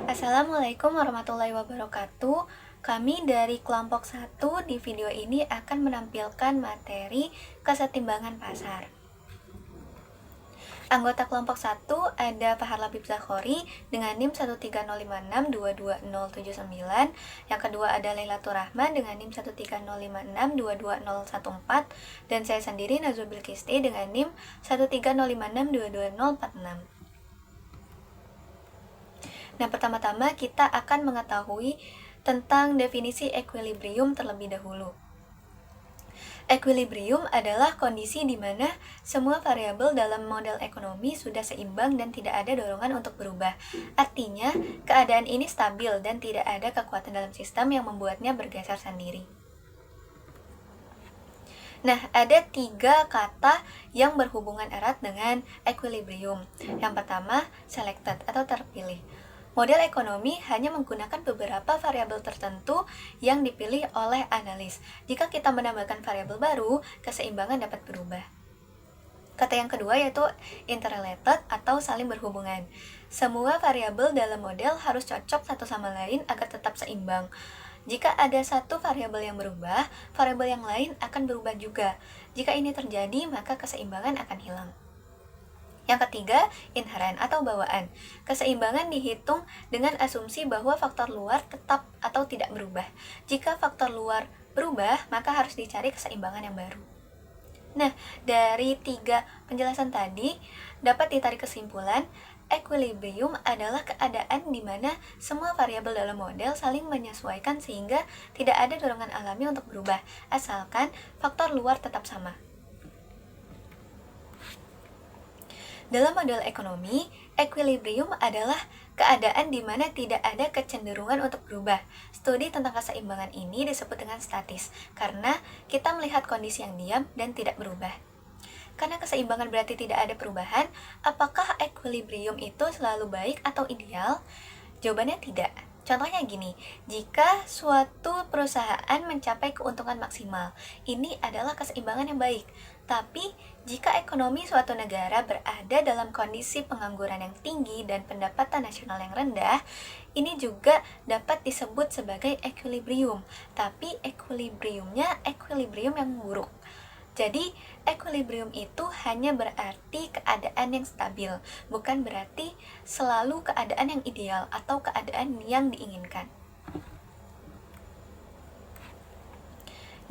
Assalamualaikum warahmatullahi wabarakatuh. Kami dari kelompok 1 di video ini akan menampilkan materi kesetimbangan pasar. Anggota kelompok 1 ada Fahar Labib Zakhori dengan NIM 13056222079. Yang kedua ada Lailatul Rahman dengan NIM 13056222014 dan saya sendiri Nazul Bilkisti dengan NIM 13056222046. Nah, pertama-tama kita akan mengetahui tentang definisi equilibrium terlebih dahulu. Equilibrium adalah kondisi di mana semua variabel dalam model ekonomi sudah seimbang dan tidak ada dorongan untuk berubah. Artinya, keadaan ini stabil dan tidak ada kekuatan dalam sistem yang membuatnya bergeser sendiri. Nah, ada 3 kata yang berhubungan erat dengan equilibrium. Yang pertama, selected atau terpilih. Model ekonomi hanya menggunakan beberapa variabel tertentu yang dipilih oleh analis. Jika kita menambahkan variabel baru, keseimbangan dapat berubah. Kata yang kedua yaitu interrelated atau saling berhubungan. Semua variabel dalam model harus cocok satu sama lain agar tetap seimbang. Jika ada satu variabel yang berubah, variabel yang lain akan berubah juga. Jika ini terjadi, maka keseimbangan akan hilang. Yang ketiga, inherent atau bawaan. Keseimbangan dihitung dengan asumsi bahwa faktor luar tetap atau tidak berubah. Jika faktor luar berubah, maka harus dicari keseimbangan yang baru. Nah, dari 3 penjelasan tadi, dapat ditarik kesimpulan, equilibrium adalah keadaan di mana semua variabel dalam model saling menyesuaikan sehingga tidak ada dorongan alami untuk berubah, asalkan faktor luar tetap sama. Dalam model ekonomi, equilibrium adalah keadaan di mana tidak ada kecenderungan untuk berubah. Studi tentang keseimbangan ini disebut dengan statis, karena kita melihat kondisi yang diam dan tidak berubah. Karena keseimbangan berarti tidak ada perubahan, apakah equilibrium itu selalu baik atau ideal? Jawabannya tidak. Contohnya gini, jika suatu perusahaan mencapai keuntungan maksimal, ini adalah keseimbangan yang baik. Tapi, jika ekonomi suatu negara berada dalam kondisi pengangguran yang tinggi dan pendapatan nasional yang rendah, ini juga dapat disebut sebagai equilibrium. Tapi, equilibriumnya equilibrium yang buruk. Jadi, equilibrium itu hanya berarti keadaan yang stabil, bukan berarti selalu keadaan yang ideal atau keadaan yang diinginkan.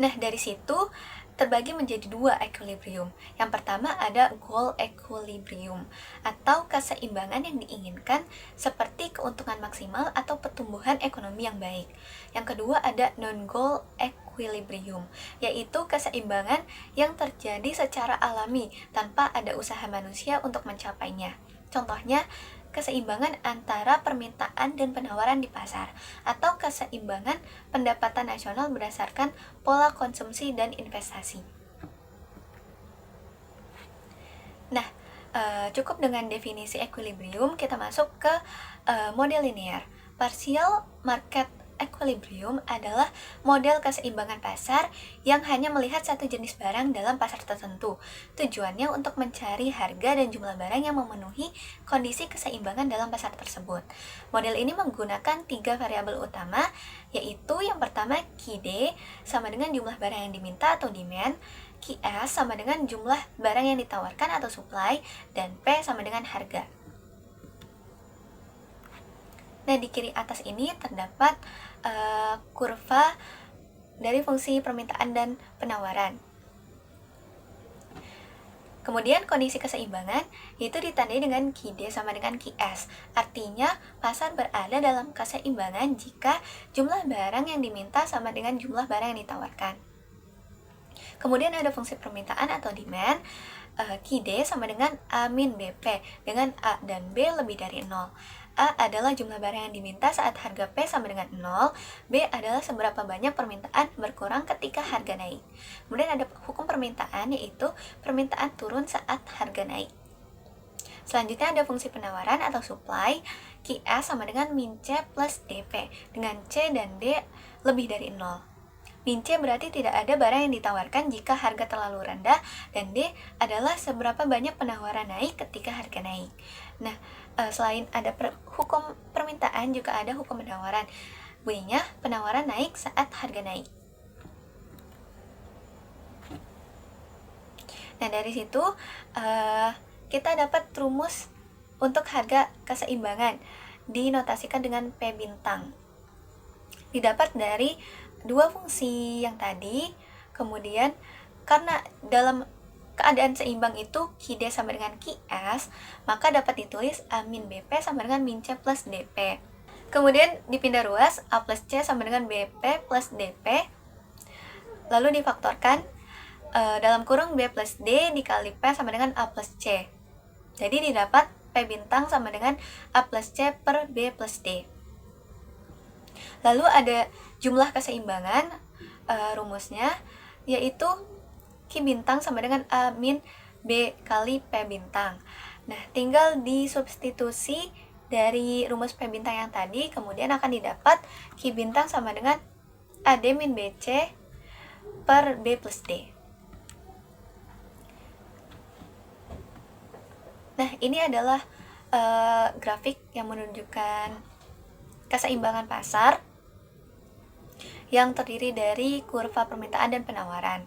Nah, dari situ terbagi menjadi 2 equilibrium. Yang pertama ada goal equilibrium atau keseimbangan yang diinginkan seperti keuntungan maksimal atau pertumbuhan ekonomi yang baik. Yang kedua ada non-goal equilibrium, yaitu keseimbangan yang terjadi secara alami tanpa ada usaha manusia untuk mencapainya. Contohnya, keseimbangan antara permintaan dan penawaran di pasar, atau keseimbangan pendapatan nasional berdasarkan pola konsumsi dan investasi. Nah, cukup dengan definisi equilibrium, kita masuk ke model linear. Partial market equilibrium adalah model keseimbangan pasar yang hanya melihat satu jenis barang dalam pasar tertentu. Tujuannya untuk mencari harga dan jumlah barang yang memenuhi kondisi keseimbangan dalam pasar tersebut. Model ini menggunakan 3 variabel utama, yaitu yang pertama QD sama dengan jumlah barang yang diminta atau demand, QS sama dengan jumlah barang yang ditawarkan atau supply, dan P sama dengan harga. Nah, di kiri atas ini terdapat kurva dari fungsi permintaan dan penawaran. Kemudian kondisi keseimbangan itu ditandai dengan QD sama dengan QS. Artinya pasar berada dalam keseimbangan jika jumlah barang yang diminta sama dengan jumlah barang yang ditawarkan. Kemudian ada fungsi permintaan atau demand. QD sama dengan A min BP, dengan A dan B lebih dari 0. A adalah jumlah barang yang diminta saat harga P sama dengan 0, B adalah seberapa banyak permintaan berkurang ketika harga naik. Kemudian ada hukum permintaan, yaitu permintaan turun saat harga naik. Selanjutnya ada fungsi penawaran atau supply, QS sama dengan min C plus DP, dengan C dan D lebih dari 0. Min C berarti tidak ada barang yang ditawarkan jika harga terlalu rendah, dan D adalah seberapa banyak penawaran naik ketika harga naik. Nah, selain ada hukum permintaan, juga ada hukum penawaran. Bunyinya, penawaran naik saat harga naik. Nah, dari situ kita dapat rumus untuk harga keseimbangan, dinotasikan dengan P bintang. Didapat dari dua fungsi yang tadi, kemudian karena dalam keadaan seimbang itu QD sama dengan QS, maka dapat ditulis A min BP sama dengan min C plus DP. Kemudian dipindah ruas, A plus C sama dengan BP plus DP, lalu difaktorkan, dalam kurung B plus D dikali P sama dengan A plus C. Jadi didapat P bintang sama dengan A plus C per B plus D. Lalu ada jumlah keseimbangan, rumusnya yaitu Q bintang sama dengan A min B kali P bintang. Nah, tinggal disubstitusi dari rumus P bintang yang tadi, kemudian akan didapat Q bintang sama dengan AD min BC per B plus D. Nah, ini adalah grafik yang menunjukkan keseimbangan pasar yang terdiri dari kurva permintaan dan penawaran.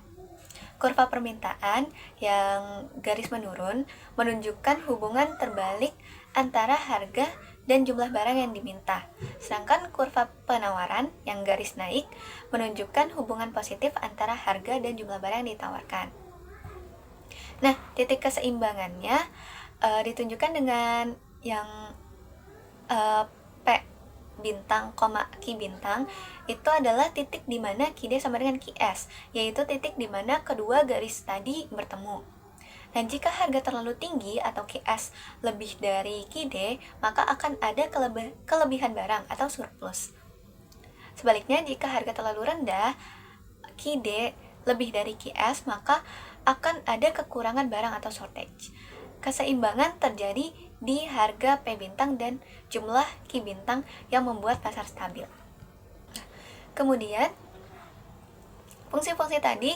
Kurva permintaan yang garis menurun menunjukkan hubungan terbalik antara harga dan jumlah barang yang diminta. Sedangkan kurva penawaran yang garis naik menunjukkan hubungan positif antara harga dan jumlah barang yang ditawarkan. Nah, titik keseimbangannya ditunjukkan dengan yang P bintang, Q bintang, itu adalah titik di mana QD sama dengan QS, yaitu titik di mana kedua garis tadi bertemu. Dan jika harga terlalu tinggi atau QS lebih dari QD, maka akan ada kelebihan barang atau surplus. Sebaliknya, jika harga terlalu rendah, QD lebih dari QS, maka akan ada kekurangan barang atau shortage. Keseimbangan terjadi di harga P bintang dan jumlah Q bintang yang membuat pasar stabil. Kemudian, fungsi-fungsi tadi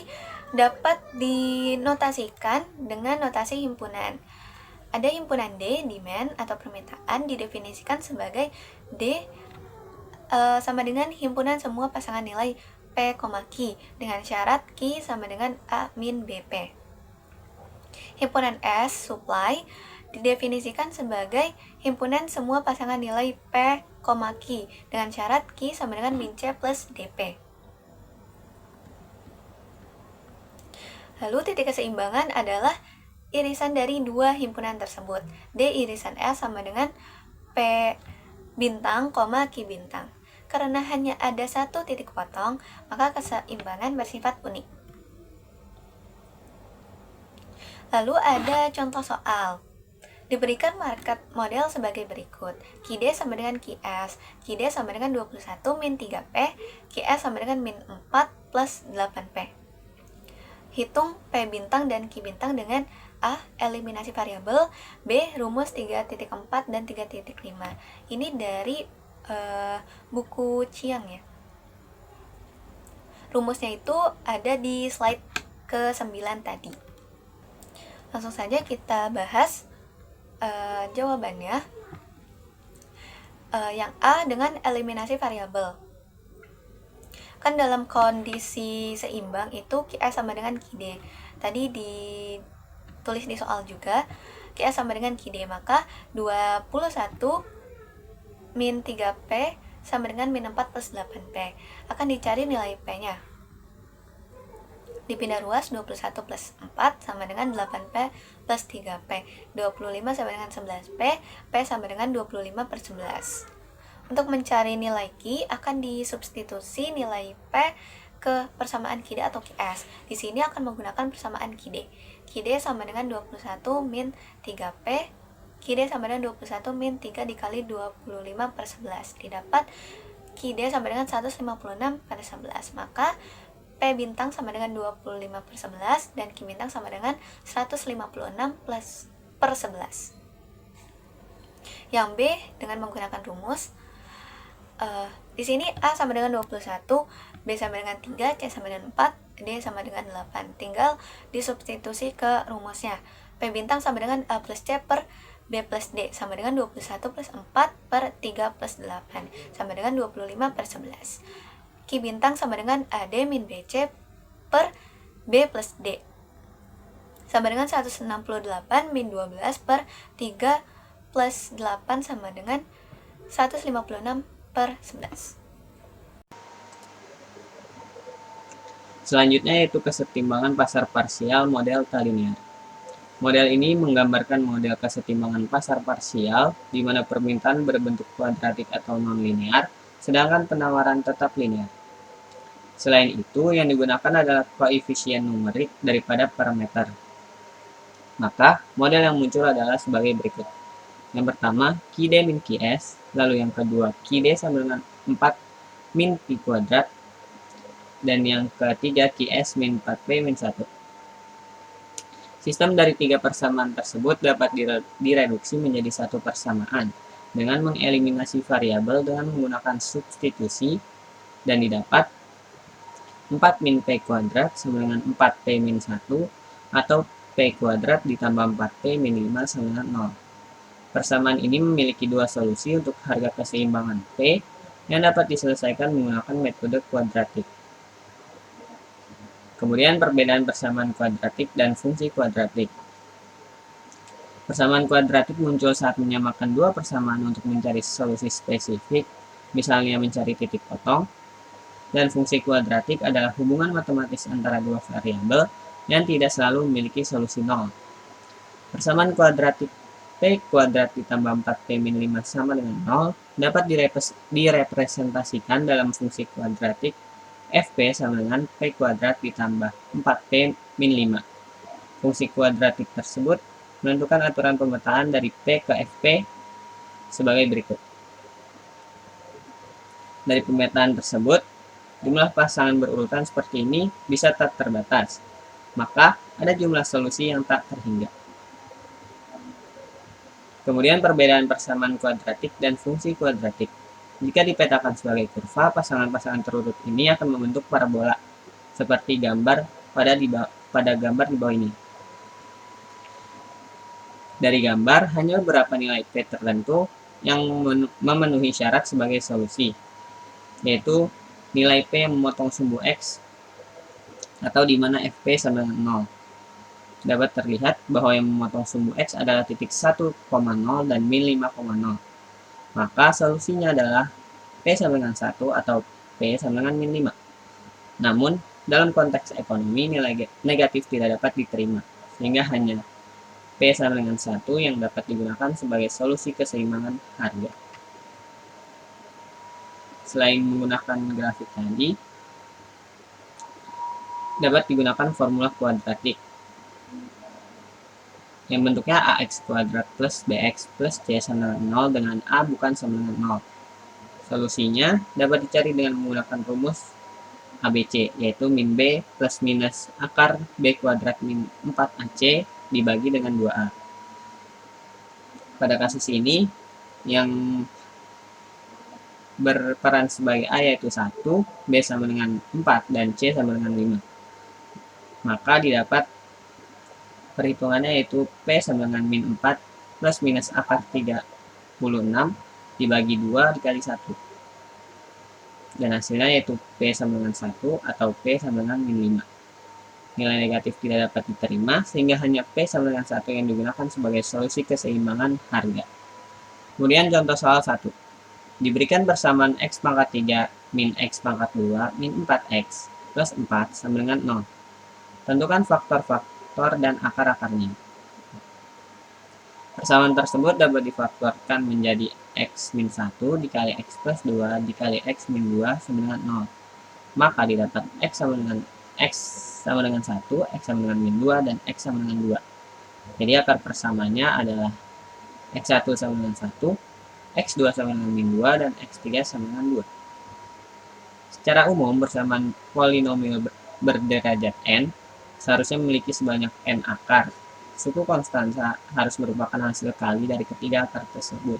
dapat dinotasikan dengan notasi himpunan. Ada himpunan D, demand atau permintaan, didefinisikan sebagai D sama dengan himpunan semua pasangan nilai P, Q dengan syarat Q sama dengan A min BP. Himpunan S, supply, didefinisikan sebagai himpunan semua pasangan nilai P, Q dengan syarat Q sama dengan min C plus DP. Lalu titik keseimbangan adalah irisan dari dua himpunan tersebut. D irisan S sama dengan P bintang, Q bintang. Karena hanya ada satu titik potong, maka keseimbangan bersifat unik. Lalu ada contoh soal. Diberikan market model sebagai berikut. QD sama dengan QS. QD sama dengan 21 min 3P. QS sama dengan min 4 plus 8P. Hitung P bintang dan Q bintang dengan A. Eliminasi variabel, B. Rumus 3.4 dan 3.5. Ini dari buku Chiang ya. Rumusnya itu ada di slide ke-9 tadi. Langsung saja kita bahas jawabannya. Yang A dengan eliminasi variabel. Kan dalam kondisi seimbang itu QS sama dengan QD. Tadi ditulis di soal juga, QS sama dengan QD, maka 21 min 3P sama dengan min 4 plus 8P. Akan dicari nilai P-nya. Dipindah ruas, 21 plus 4 sama dengan 8P plus 3P. 25 sama dengan 11P, P sama dengan 25 per 11. Untuk mencari nilai Q, akan disubstitusi nilai P ke persamaan QD atau QS. Di sini akan menggunakan persamaan QD. QD sama dengan 21 min 3P, QD sama dengan 21 min 3 dikali 25 per 11. Didapat QD sama dengan 156 per 11. Maka P bintang sama dengan 25 per 11 dan Q bintang sama dengan 156 plus per 11. Yang B dengan menggunakan rumus, di sini A sama dengan 21, B sama dengan 3, C sama dengan 4, D sama dengan 8. Tinggal disubstitusi ke rumusnya. P bintang sama dengan A plus C per B plus D sama dengan 21 plus 4 per 3 plus 8 sama dengan 25 per 11. Q bintang sama dengan AD min BC per B plus D sama dengan 168 min 12 per 3 plus 8 sama dengan 156 per 11. Selanjutnya yaitu kesetimbangan pasar parsial model K-linear. Model ini menggambarkan model kesetimbangan pasar parsial di mana permintaan berbentuk kuadratik atau non-linear, sedangkan penawaran tetap linear. Selain itu, yang digunakan adalah koefisien numerik daripada parameter. Maka, model yang muncul adalah sebagai berikut. Yang pertama, QD min QS, lalu yang kedua, QD sama dengan 4 min P kuadrat, dan yang ketiga QS min 4P min 1. Sistem dari tiga persamaan tersebut dapat direduksi menjadi satu persamaan dengan mengeliminasi variabel dengan menggunakan substitusi, dan didapat 4 min P kuadrat sama dengan 4P min 1 atau P kuadrat ditambah 4P min 5 sama dengan 0. Persamaan ini memiliki dua solusi untuk harga keseimbangan P yang dapat diselesaikan menggunakan metode kuadratik. Kemudian perbedaan persamaan kuadratik dan fungsi kuadratik. Persamaan kuadratik muncul saat menyamakan dua persamaan untuk mencari solusi spesifik, misalnya mencari titik potong, dan fungsi kuadratik adalah hubungan matematis antara dua variabel yang tidak selalu memiliki solusi nol. Persamaan kuadratik P kuadrat ditambah 4P min 5 sama dengan 0 dapat direpresentasikan dalam fungsi kuadratik Fp sama dengan P kuadrat ditambah 4P min 5. Fungsi kuadratik tersebut menentukan aturan pemetaan dari P ke Fp sebagai berikut. Dari pemetaan tersebut, jumlah pasangan berurutan seperti ini bisa tak terbatas, maka ada jumlah solusi yang tak terhingga. Kemudian perbedaan persamaan kuadratik dan fungsi kuadratik. Jika dipetakan sebagai kurva, pasangan-pasangan terurut ini akan membentuk parabola, seperti gambar pada gambar di bawah ini. Dari gambar, hanya beberapa nilai P tertentu yang memenuhi syarat sebagai solusi, yaitu nilai P yang memotong sumbu X, atau di mana Fp sama dengan 0. Dapat terlihat bahwa yang memotong sumbu X adalah titik 1,0 dan min 5,0. Maka solusinya adalah P sama dengan 1 atau P sama dengan min 5. Namun, dalam konteks ekonomi, nilai negatif tidak dapat diterima, sehingga hanya P sama dengan 1 yang dapat digunakan sebagai solusi keseimbangan harga. Selain menggunakan grafik tadi, dapat digunakan formula kuadratik yang bentuknya AX kuadrat plus BX plus C sama dengan 0 dengan A bukan sama dengan 0. Solusinya dapat dicari dengan menggunakan rumus ABC, yaitu min B plus minus akar B kuadrat min 4AC dibagi dengan 2A. Pada kasus ini, yang berperan sebagai A yaitu 1, B sama dengan 4, dan C sama dengan 5. Maka didapat perhitungannya yaitu P sama dengan min 4 plus minus akar 36 dibagi 2 dikali 1. Dan hasilnya yaitu P sama dengan 1 atau P sama dengan min 5. Nilai negatif tidak dapat diterima, sehingga hanya P sama dengan 1 yang digunakan sebagai solusi keseimbangan harga. Kemudian contoh soal 1. Diberikan persamaan X pangkat 3 min X pangkat 2 min 4X plus 4 sama dengan 0. Tentukan faktor-faktor dan akar-akarnya. Persamaan tersebut dapat difaktorkan menjadi X min 1 dikali X plus 2 dikali X min 2 sama dengan 0. Maka didapat X sama dengan 1, X sama dengan min 2, dan X sama dengan 2. Jadi akar persamaannya adalah X1 sama dengan 1, X2 sama dengan min 2, dan X3 sama dengan 2. Secara umum, persamaan polinomial berderajat n seharusnya memiliki sebanyak n akar. Suku konstanta harus merupakan hasil kali dari ketiga akar tersebut.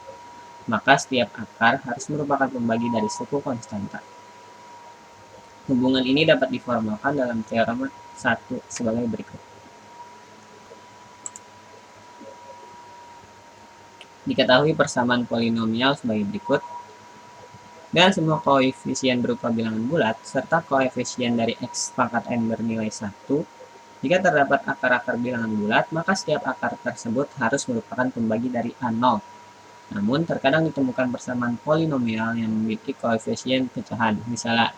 Maka setiap akar harus merupakan pembagi dari suku konstanta. Hubungan ini dapat diformalkan dalam teorema 1 sebagai berikut. Diketahui persamaan polinomial sebagai berikut. Dan semua koefisien berupa bilangan bulat, serta koefisien dari x pangkat n bernilai 1. Jika terdapat akar-akar bilangan bulat, maka setiap akar tersebut harus merupakan pembagi dari A0. Namun, terkadang ditemukan persamaan polinomial yang memiliki koefisien pecahan. Misalnya,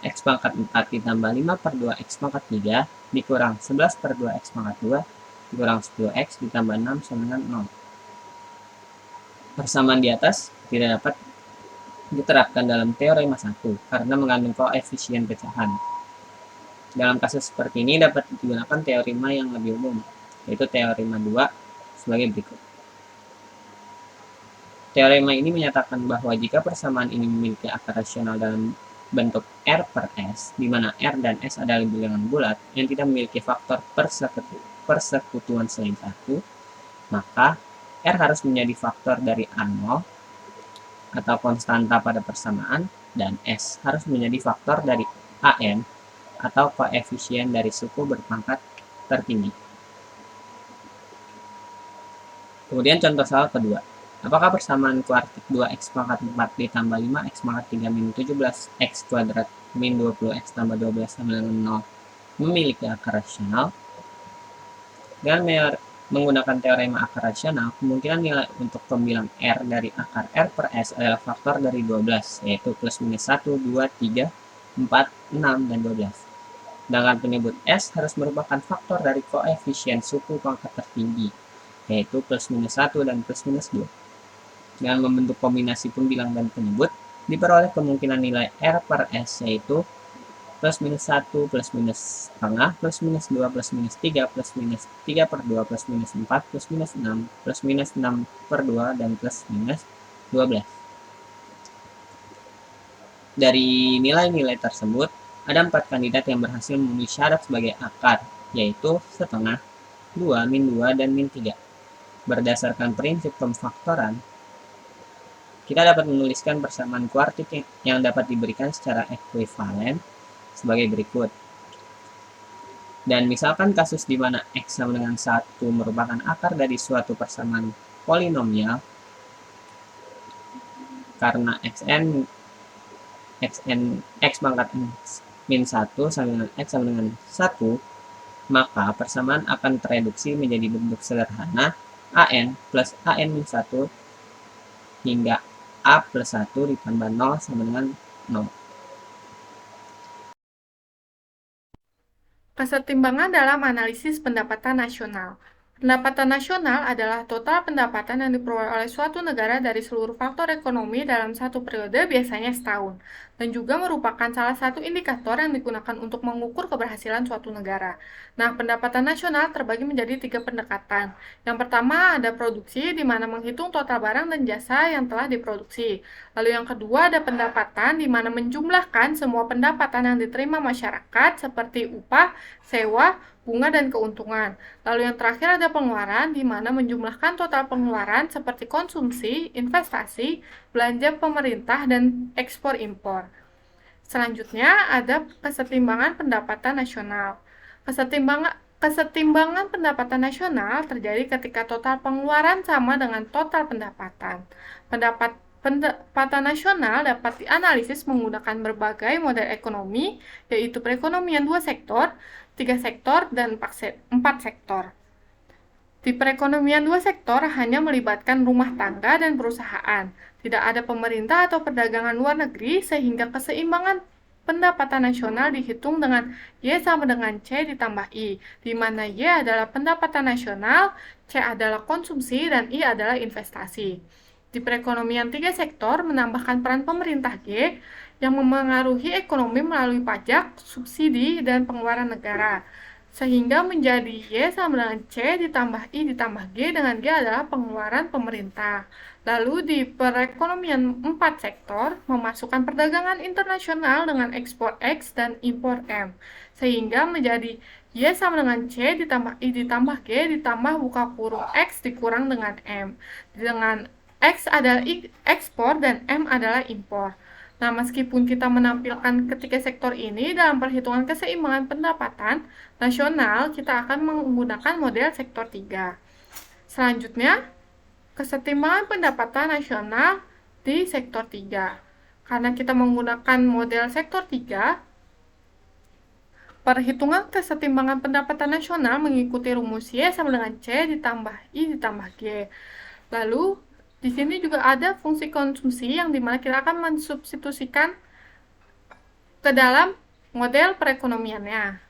x pangkat 4 ditambah 5 per 2 x pangkat 3 dikurang 11 per 2 x pangkat 2 dikurang 10x ditambah 6 sama dengan 0. Persamaan di atas tidak dapat diterapkan dalam teorema 1 karena mengandung koefisien pecahan. Dalam kasus seperti ini dapat digunakan teorema yang lebih umum, yaitu teorema 2 sebagai berikut. Teorema ini menyatakan bahwa jika persamaan ini memiliki akar rasional dalam bentuk R per S, di mana R dan S adalah bilangan bulat yang tidak memiliki faktor persekutuan selain 1, maka R harus menjadi faktor dari A0 atau konstanta pada persamaan, dan S harus menjadi faktor dari AN atau koefisien dari suku berpangkat tertinggi. Kemudian contoh soal kedua. Apakah persamaan kuartik 2x pangkat 4 ditambah 5x pangkat 3 min 17x kuadrat min 20x tambah 12 sama dengan 0 memiliki akar rasional? Dengan menggunakan teorema akar rasional, kemungkinan nilai untuk pembilang R dari akar R per S adalah faktor dari 12, yaitu plus minus 1, 2, 3, 4, 6, dan 12. Sedangkan penyebut S harus merupakan faktor dari koefisien suku pangkat tertinggi, yaitu plus minus 1 dan plus minus 2. Dengan membentuk kombinasi pembilang dan penyebut, diperoleh kemungkinan nilai R per S, yaitu plus minus 1, plus minus setengah, plus minus 2, plus minus 3, plus minus 3 per 2, plus minus 4, plus minus 6, plus minus 6 per 2, dan plus minus 12. Dari nilai-nilai tersebut, ada 4 kandidat yang berhasil memenuhi syarat sebagai akar, yaitu setengah, 2, min 2, dan min 3. Berdasarkan prinsip pemfaktoran, kita dapat menuliskan persamaan kuartik yang dapat diberikan secara ekuivalen sebagai berikut. Dan misalkan kasus di mana x sama dengan 1 merupakan akar dari suatu persamaan polinomial, karena x pangkat min 1 sama dengan x sama dengan 1, maka persamaan akan tereduksi menjadi bentuk sederhana an plus an min 1 hingga a plus 1 ditambah 0 sama dengan 0. Kesetimbangan dalam analisis pendapatan nasional. Pendapatan nasional adalah total pendapatan yang diperoleh oleh suatu negara dari seluruh faktor ekonomi dalam satu periode, biasanya setahun, dan juga merupakan salah satu indikator yang digunakan untuk mengukur keberhasilan suatu negara. Nah, pendapatan nasional terbagi menjadi 3 pendekatan. Yang pertama ada produksi, di mana menghitung total barang dan jasa yang telah diproduksi. Lalu yang kedua ada pendapatan, di mana menjumlahkan semua pendapatan yang diterima masyarakat seperti upah, sewa, bunga, dan keuntungan. Lalu yang terakhir ada pengeluaran, di mana menjumlahkan total pengeluaran seperti konsumsi, investasi, belanja pemerintah, dan ekspor-impor. Selanjutnya ada kesetimbangan pendapatan nasional. Kesetimbangan pendapatan nasional terjadi ketika total pengeluaran sama dengan total pendapatan. Pendapatan nasional dapat dianalisis menggunakan berbagai model ekonomi, yaitu perekonomian 2 sektor, 3 sektor, dan 4 sektor. Di perekonomian 2 sektor hanya melibatkan rumah tangga dan perusahaan. Tidak ada pemerintah atau perdagangan luar negeri, sehingga keseimbangan pendapatan nasional dihitung dengan Y sama dengan C ditambah I, di mana Y adalah pendapatan nasional, C adalah konsumsi, dan I adalah investasi. Di perekonomian 3 sektor menambahkan peran pemerintah G yang memengaruhi ekonomi melalui pajak, subsidi, dan pengeluaran negara, sehingga menjadi Y sama dengan C ditambah I ditambah G, dengan G adalah pengeluaran pemerintah. Lalu di perekonomian 4 sektor memasukkan perdagangan internasional dengan ekspor X dan impor M, sehingga menjadi Y sama dengan C ditambah I ditambah G ditambah buka kurung X dikurang dengan M, dengan X adalah ekspor dan M adalah impor. Nah, meskipun kita menampilkan ketiga sektor ini dalam perhitungan keseimbangan pendapatan nasional, kita akan menggunakan model sektor 3. Selanjutnya, kesetimbangan pendapatan nasional di sektor 3. Karena kita menggunakan model sektor 3, perhitungan kesetimbangan pendapatan nasional mengikuti rumus Y sama dengan C ditambah I ditambah G. Lalu, di sini juga ada fungsi konsumsi yang dimana kita akan mensubstitusikan ke dalam model perekonomiannya.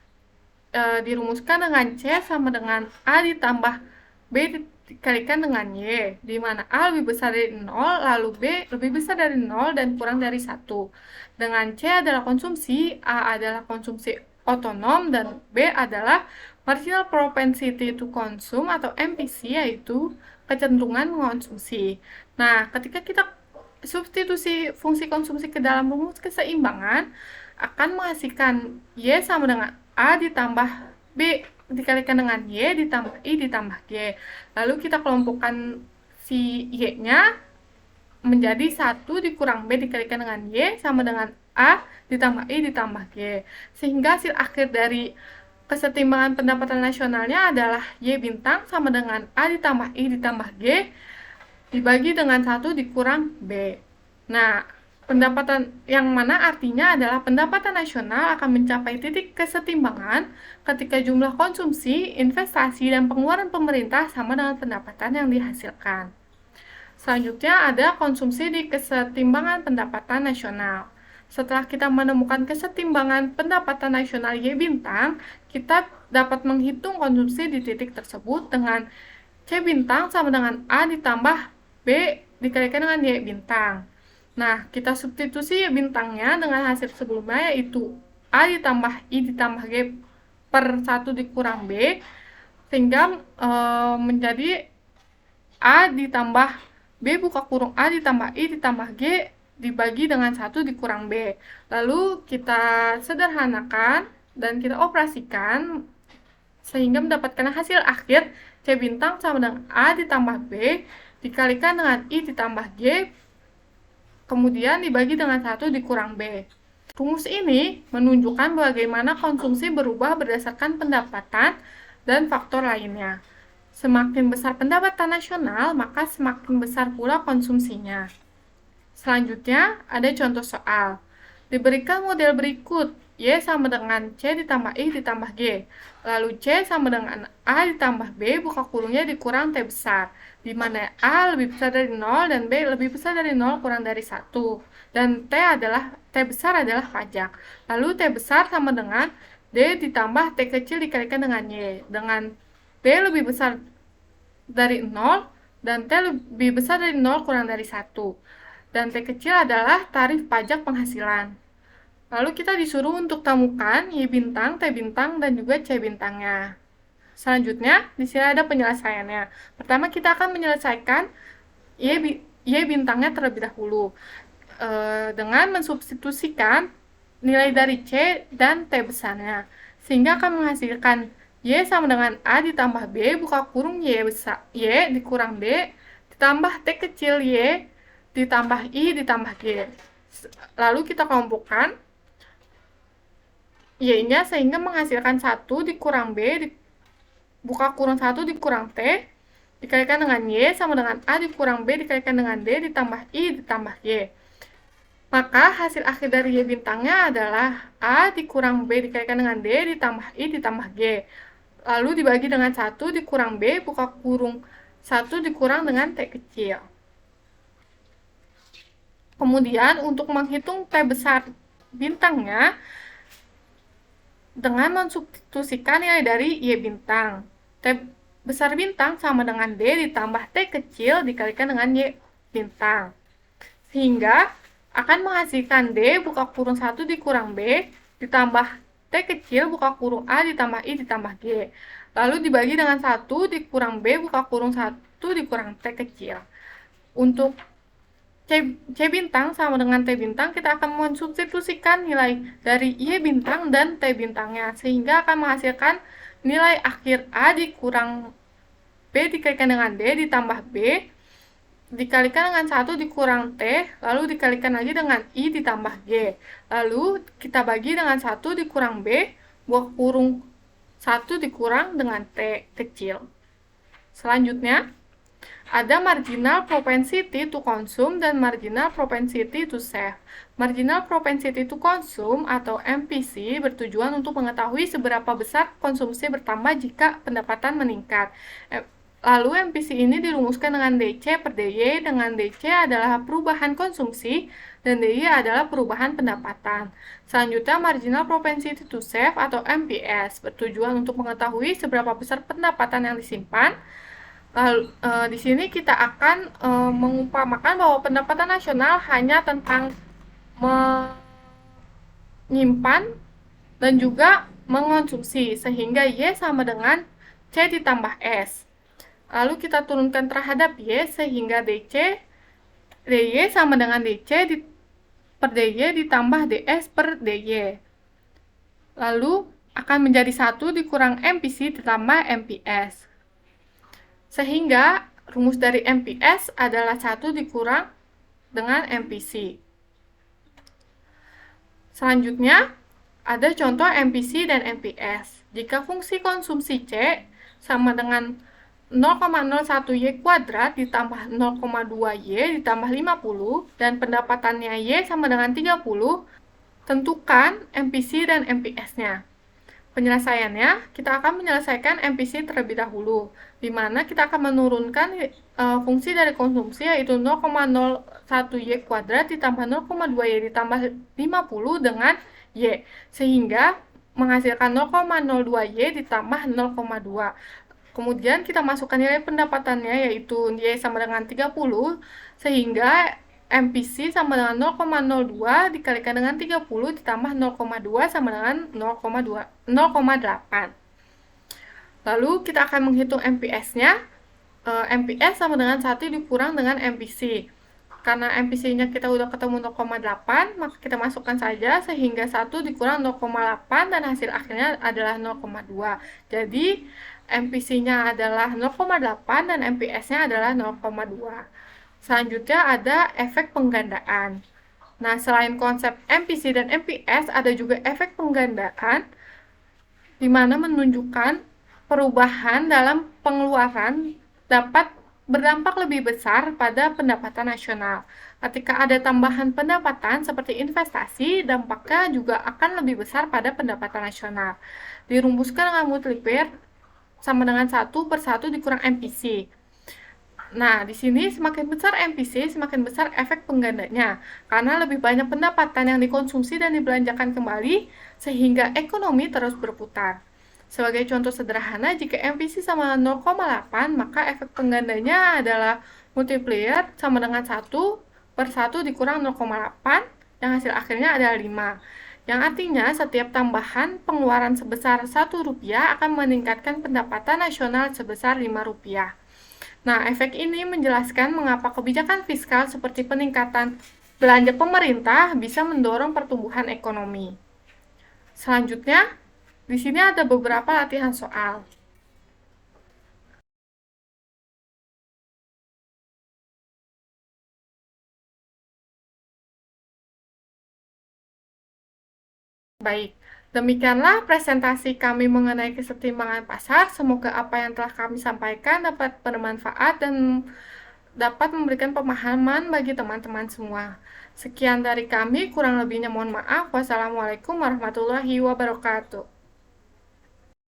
Dirumuskan dengan C sama dengan A ditambah B dikalikan dengan Y, di mana A lebih besar dari 0, lalu B lebih besar dari 0 dan kurang dari 1. Dengan C adalah konsumsi, A adalah konsumsi otonom, dan B adalah marginal propensity to consume atau MPC, yaitu kecenderungan mengonsumsi. Nah, ketika kita substitusi fungsi konsumsi ke dalam rumus keseimbangan, akan menghasilkan Y sama dengan A ditambah B dikalikan dengan Y ditambah I ditambah G. Lalu kita kelompokkan si Y-nya menjadi 1 dikurang B dikalikan dengan Y sama dengan A ditambah I ditambah G. Sehingga hasil akhir dari kesetimbangan pendapatan nasionalnya adalah Y bintang sama dengan A ditambah I ditambah G dibagi dengan 1 dikurang B. Nah, pendapatan yang mana artinya adalah pendapatan nasional akan mencapai titik kesetimbangan ketika jumlah konsumsi, investasi, dan pengeluaran pemerintah sama dengan pendapatan yang dihasilkan. Selanjutnya ada konsumsi di kesetimbangan pendapatan nasional. Setelah kita menemukan kesetimbangan pendapatan nasional Y bintang, kita dapat menghitung konsumsi di titik tersebut dengan C bintang sama dengan A ditambah B dikalikan dengan Y bintang. Nah, kita substitusi Y bintangnya dengan hasil sebelumnya, yaitu A ditambah I ditambah G per 1 dikurang B, sehingga menjadi A ditambah B buka kurung A ditambah I ditambah G dibagi dengan 1 dikurang B. Lalu kita sederhanakan dan kita operasikan sehingga mendapatkan hasil akhir C bintang sama dengan A ditambah B dikalikan dengan I ditambah G kemudian dibagi dengan 1 dikurang B. Rumus ini menunjukkan bagaimana konsumsi berubah berdasarkan pendapatan dan faktor lainnya. Semakin besar pendapatan nasional, maka semakin besar pula konsumsinya. Selanjutnya, ada contoh soal. Diberikan model berikut, Y sama dengan C ditambah I ditambah G. Lalu C sama dengan A ditambah B buka kurungnya dikurang T besar, di mana A lebih besar dari 0 dan B lebih besar dari 0 kurang dari 1. Dan T besar adalah pajak. Lalu T besar sama dengan D ditambah T kecil dikalikan dengan Y. Dengan D lebih besar dari 0 dan T lebih besar dari 0 kurang dari 1. Dan T kecil adalah tarif pajak penghasilan. Lalu kita disuruh untuk temukan Y bintang, T bintang, dan juga C bintangnya. Selanjutnya, di sini ada penyelesaiannya. Pertama, kita akan menyelesaikan Y bintangnya terlebih dahulu dengan mensubstitusikan nilai dari C dan T besarnya. Sehingga akan menghasilkan Y sama dengan A ditambah B buka kurung Y besar Y dikurang D ditambah T kecil Y ditambah I ditambah G. Lalu kita kelompokkan Y-nya sehingga menghasilkan 1 dikurang B buka kurung 1 dikurang T dikalikan dengan Y sama dengan A dikurang B dikalikan dengan D ditambah I ditambah Y. Maka hasil akhir dari Y bintangnya adalah A dikurang B dikalikan dengan D ditambah I ditambah G. Lalu dibagi dengan 1 dikurang B buka kurung 1 dikurang dengan T kecil. Kemudian untuk menghitung T besar bintangnya dengan mensubstitusikan nilai dari Y bintang. T besar bintang sama dengan D ditambah T kecil dikalikan dengan Y bintang. Sehingga akan menghasilkan D buka kurung 1 dikurang B ditambah T kecil buka kurung A ditambah I ditambah G. Lalu dibagi dengan 1 dikurang B buka kurung 1 dikurang T kecil. Untuk C bintang sama dengan T bintang, kita akan mensubstitusikan nilai dari Y bintang dan T bintangnya, sehingga akan menghasilkan nilai akhir A dikurang B dikalikan dengan D ditambah B, dikalikan dengan 1 dikurang T, lalu dikalikan lagi dengan I ditambah G. Lalu kita bagi dengan 1 dikurang B, buka kurung 1 dikurang dengan T kecil. Selanjutnya, Ada marginal propensity to consume dan marginal propensity to save. Marginal propensity to consume atau MPC bertujuan untuk mengetahui seberapa besar konsumsi bertambah jika pendapatan meningkat. Lalu MPC ini dirumuskan dengan DC per DY, dengan DC adalah perubahan konsumsi dan DY adalah perubahan pendapatan. Selanjutnya marginal propensity to save atau MPS bertujuan untuk mengetahui seberapa besar pendapatan yang disimpan. Lalu, di sini kita akan mengumpamakan bahwa pendapatan nasional hanya tentang menyimpan dan juga mengonsumsi, sehingga Y sama dengan C ditambah S. Lalu kita turunkan terhadap Y, sehingga DY sama dengan DC per DY ditambah DS per DY. Lalu akan menjadi 1 dikurang MPC ditambah MPS. Sehingga rumus dari MPS adalah 1 dikurang dengan MPC. Selanjutnya, ada contoh MPC dan MPS. Jika fungsi konsumsi C sama dengan 0,01Y kuadrat ditambah 0,2Y ditambah 50 dan pendapatannya Y sama dengan 30, tentukan MPC dan MPS-nya. Penyelesaiannya, kita akan menyelesaikan MPC terlebih dahulu, di mana kita akan menurunkan fungsi dari konsumsi yaitu 0,01Y kuadrat ditambah 0,2Y ditambah 50 dengan Y, sehingga menghasilkan 0,02Y ditambah 0,2. Kemudian kita masukkan nilai pendapatannya yaitu Y sama dengan 30, sehingga MPC sama dengan 0,02 dikalikan dengan 30 ditambah 0,2 sama dengan 0,8. Lalu kita akan menghitung MPS-nya. MPS sama dengan 1 dikurang dengan MPC. Karena MPC-nya kita udah ketemu 0,8, maka kita masukkan saja sehingga 1 dikurang 0,8 dan hasil akhirnya adalah 0,2. Jadi MPC-nya adalah 0,8 dan MPS-nya adalah 0,2. Selanjutnya ada efek penggandaan. Nah, selain konsep MPC dan MPS, ada juga efek penggandaan di mana menunjukkan perubahan dalam pengeluaran dapat berdampak lebih besar pada pendapatan nasional. Ketika ada tambahan pendapatan seperti investasi, dampaknya juga akan lebih besar pada pendapatan nasional. Dirumuskan dengan multiplier sama dengan 1 per 1 dikurang MPC. Nah, di sini semakin besar MPC, semakin besar efek penggandanya, karena lebih banyak pendapatan yang dikonsumsi dan dibelanjakan kembali, sehingga ekonomi terus berputar. Sebagai contoh sederhana, jika MPC sama 0,8, maka efek penggandanya adalah multiplier sama dengan 1 per 1 dikurang 0,8, yang hasil akhirnya adalah 5. Yang artinya, setiap tambahan pengeluaran sebesar Rp1 akan meningkatkan pendapatan nasional sebesar Rp5. Nah, efek ini menjelaskan mengapa kebijakan fiskal seperti peningkatan belanja pemerintah bisa mendorong pertumbuhan ekonomi. Selanjutnya, di sini ada beberapa latihan soal. Baik, demikianlah presentasi kami mengenai kesetimbangan pasar. Semoga apa yang telah kami sampaikan dapat bermanfaat dan dapat memberikan pemahaman bagi teman-teman semua. Sekian dari kami, kurang lebihnya mohon maaf. Wassalamualaikum warahmatullahi wabarakatuh.